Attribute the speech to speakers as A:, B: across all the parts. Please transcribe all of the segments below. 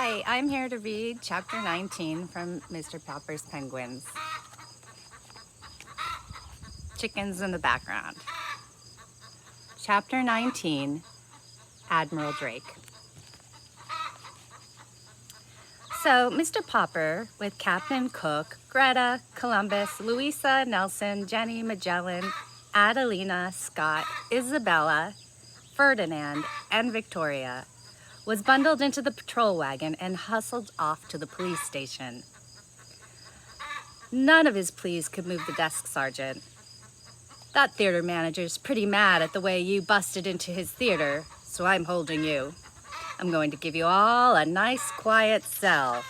A: Hi, I'm here to read chapter 19 from Mr. Popper's Penguins. Chickens in the background. Chapter 19, Admiral Drake. So, Mr. Popper, with Captain Cook, Greta, Columbus, Louisa, Nelson, Jenny, Magellan, Adelina, Scott, Isabella, Ferdinand, and Victoria, was bundled into the patrol wagon and hustled off to the police station. None of his pleas could move the desk sergeant. That theater manager's pretty mad at the way you busted into his theater, so I'm holding you. I'm going to give you all a nice quiet cell.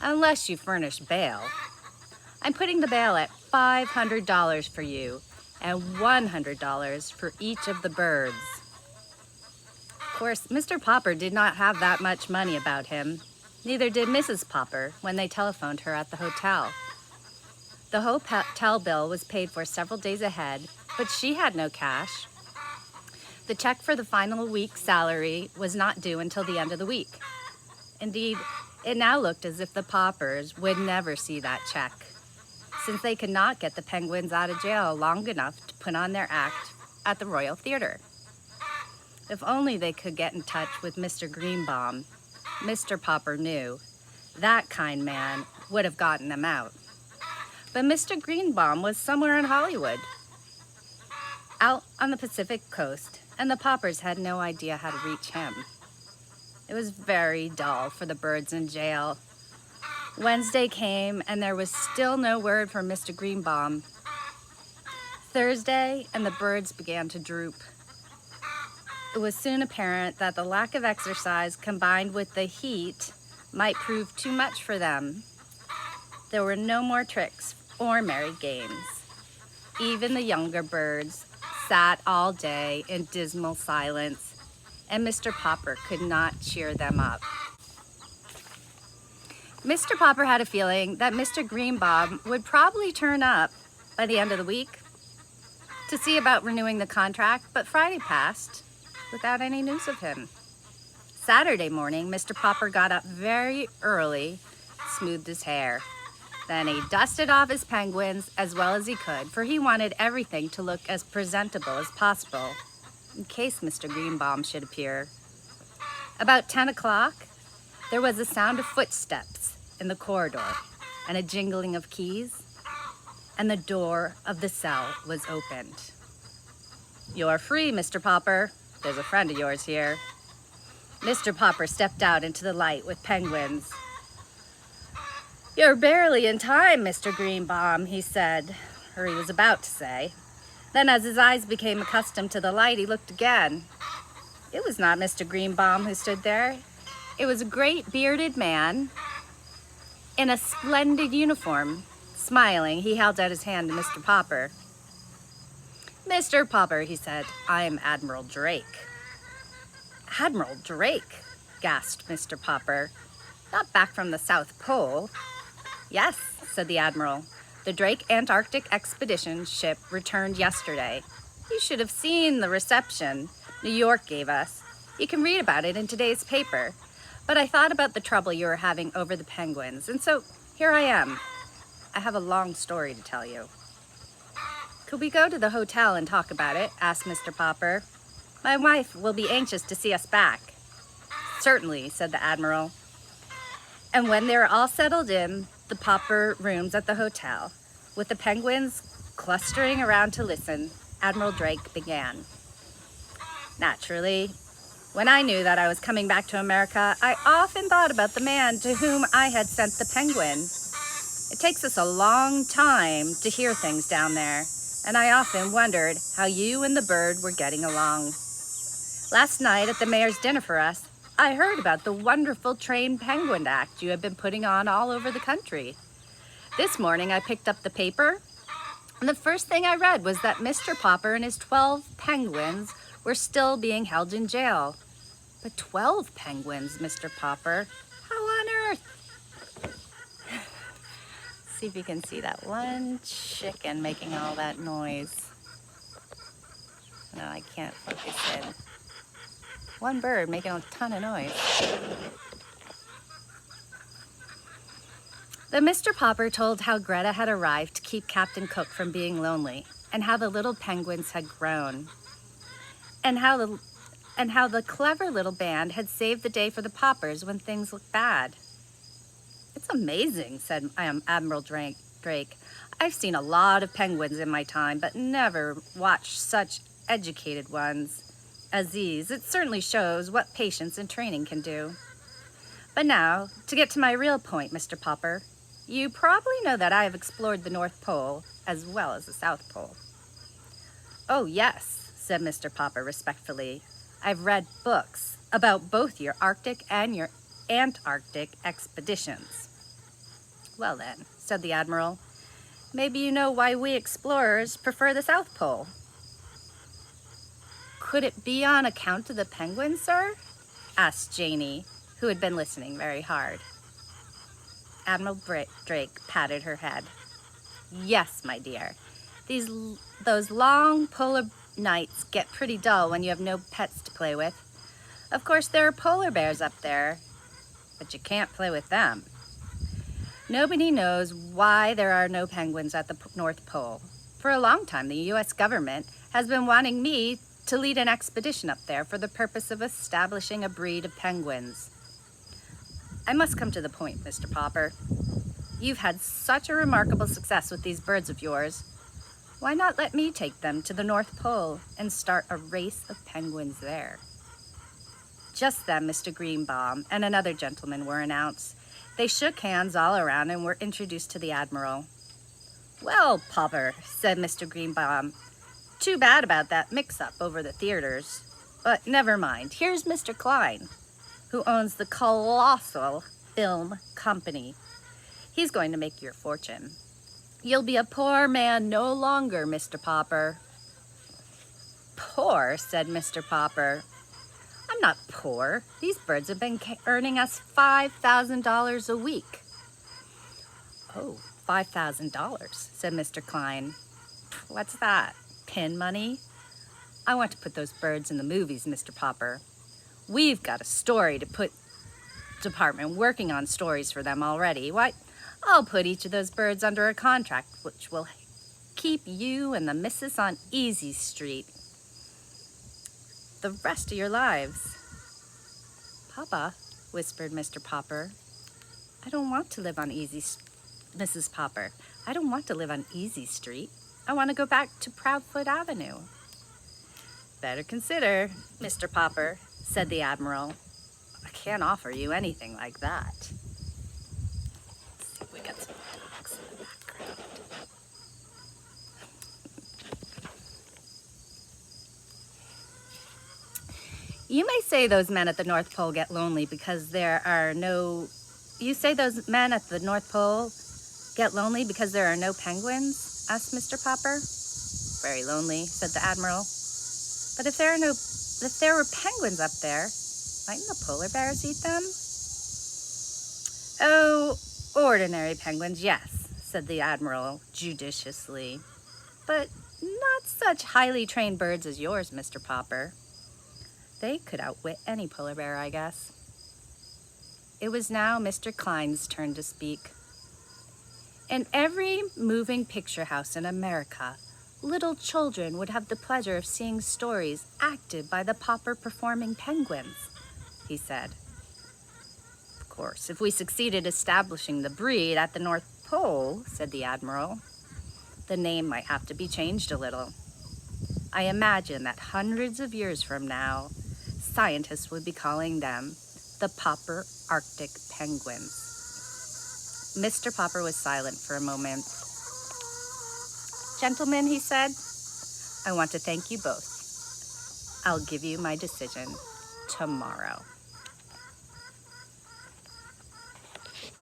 A: Unless you furnish bail. I'm putting the bail at $500 for you and $100 for each of the birds. Of course, Mr. Popper did not have that much money about him. Neither did Mrs. Popper when they telephoned her at the hotel. The hotel bill was paid for several days ahead, but she had no cash. The check for the final week's salary was not due until the end of the week. Indeed, it now looked as if the Poppers would never see that check, since they could not get the Penguins out of jail long enough to put on their act at the Royal Theater. If only they could get in touch with Mr. Greenbaum, Mr. Popper knew that kind man would have gotten them out. But Mr. Greenbaum was somewhere in Hollywood, out on the Pacific coast, and the Poppers had no idea how to reach him. It was very dull for the birds in jail. Wednesday came, and there was still no word from Mr. Greenbaum. Thursday, and the birds began to droop. It was soon apparent that the lack of exercise combined with the heat might prove too much for them. There were no more tricks or merry games. Even the younger birds sat all day in dismal silence, and Mr. Popper could not cheer them up. Mr. Popper had a feeling that Mr. Greenbaum would probably turn up by the end of the week to see about renewing the contract, but Friday passed without any news of him. Saturday morning, Mr. Popper got up very early, smoothed his hair. Then he dusted off his penguins as well as he could, for he wanted everything to look as presentable as possible, in case Mr. Greenbaum should appear. About 10 o'clock, there was a sound of footsteps in the corridor and a jingling of keys, and the door of the cell was opened. "You're free, Mr. Popper. There's a friend of yours here." Mr. Popper stepped out into the light with penguins. "You're barely in time, Mr. Greenbaum," he said, or he was about to say. Then as his eyes became accustomed to the light, he looked again. It was not Mr. Greenbaum who stood there. It was a great bearded man in a splendid uniform. Smiling, he held out his hand to Mr. Popper. "Mr. Popper," he said, "I'm Admiral Drake." "Admiral Drake?" gasped Mr. Popper. "Not back from the South Pole?" "Yes," said the Admiral. "The Drake Antarctic Expedition ship returned yesterday. You should have seen the reception New York gave us. You can read about it in today's paper. But I thought about the trouble you were having over the penguins, and so here I am. I have a long story to tell you." "Could we go to the hotel and talk about it?" asked Mr. Popper. "My wife will be anxious to see us back." "Certainly," said the Admiral. And when they were all settled in the Popper rooms at the hotel, with the penguins clustering around to listen, Admiral Drake began. "Naturally, when I knew that I was coming back to America, I often thought about the man to whom I had sent the penguin. It takes us a long time to hear things down there, and I often wondered how you and the bird were getting along. Last night at the mayor's dinner for us, I heard about the wonderful trained penguin act you have been putting on all over the country. This morning I picked up the paper, and the first thing I read was that Mr. Popper and his 12 penguins were still being held in jail. But 12 penguins, Mr. Popper? How on earth?" See if you can see that one chicken making all that noise. No, I can't focus in. One bird making a ton of noise. Then Mr. Popper told how Greta had arrived to keep Captain Cook from being lonely, and how the little penguins had grown, and how the clever little band had saved the day for the Poppers when things looked bad. "It's amazing," said Admiral Drake. "I've seen a lot of penguins in my time, but never watched such educated ones as these. It certainly shows what patience and training can do. But now, to get to my real point, Mr. Popper, you probably know that I have explored the North Pole as well as the South Pole." "Oh, yes," said Mr. Popper respectfully. "I've read books about both your Arctic and your Antarctic expeditions." "Well then," said the Admiral, "maybe you know why we explorers prefer the South Pole." "Could it be on account of the penguins, sir?" asked Janie, who had been listening very hard. Admiral Drake patted her head. "Yes, my dear. Those long polar nights get pretty dull when you have no pets to play with. Of course, there are polar bears up there, but you can't play with them. Nobody knows why there are no penguins at the North Pole. For a long time, the U.S. government has been wanting me to lead an expedition up there for the purpose of establishing a breed of penguins. I must come to the point, Mr. Popper. You've had such a remarkable success with these birds of yours. Why not let me take them to the North Pole and start a race of penguins there?" Just then, Mr. Greenbaum and another gentleman were announced. They shook hands all around and were introduced to the Admiral. "Well, Popper," said Mr. Greenbaum, "too bad about that mix-up over the theaters. But never mind. Here's Mr. Klein, who owns the colossal film company. He's going to make your fortune. You'll be a poor man no longer, Mr. Popper." "Poor?" said Mr. Popper. "I'm not poor. These birds have been earning us $5,000 a week." "Oh, $5,000, said Mr. Klein. "What's that? Pin money? I want to put those birds in the movies, Mr. Popper. We've got a story to put department working on stories for them already. Why, I'll put each of those birds under a contract which will keep you and the missus on Easy Street the rest of your lives." "Papa," whispered Mr. Popper, "I don't want to live on Mrs. Popper, I don't want to live on Easy Street. I want to go back to Proudfoot Avenue." "Better consider, Mr. Popper," said the Admiral. "I can't offer you anything like that." Let's see if we got some rocks in the background. You may say those men at the North Pole get lonely because there are no... You say those men at the North Pole get lonely because there are no penguins? Asked Mr. Popper. "Very lonely," said the Admiral. "But if there were penguins up there, mightn't the polar bears eat them?" "Oh, ordinary penguins, yes," said the Admiral judiciously. "But not such highly trained birds as yours, Mr. Popper. They could outwit any polar bear, I guess." It was now Mr. Klein's turn to speak. "In every moving picture house in America, little children would have the pleasure of seeing stories acted by the Popper performing penguins," he said. "Of course, if we succeeded establishing the breed at the North Pole," said the Admiral, "the name might have to be changed a little. I imagine that hundreds of years from now, scientists would be calling them the Popper Arctic penguins." Mr. Popper was silent for a moment. "Gentlemen," he said, "I want to thank you both. I'll give you my decision tomorrow."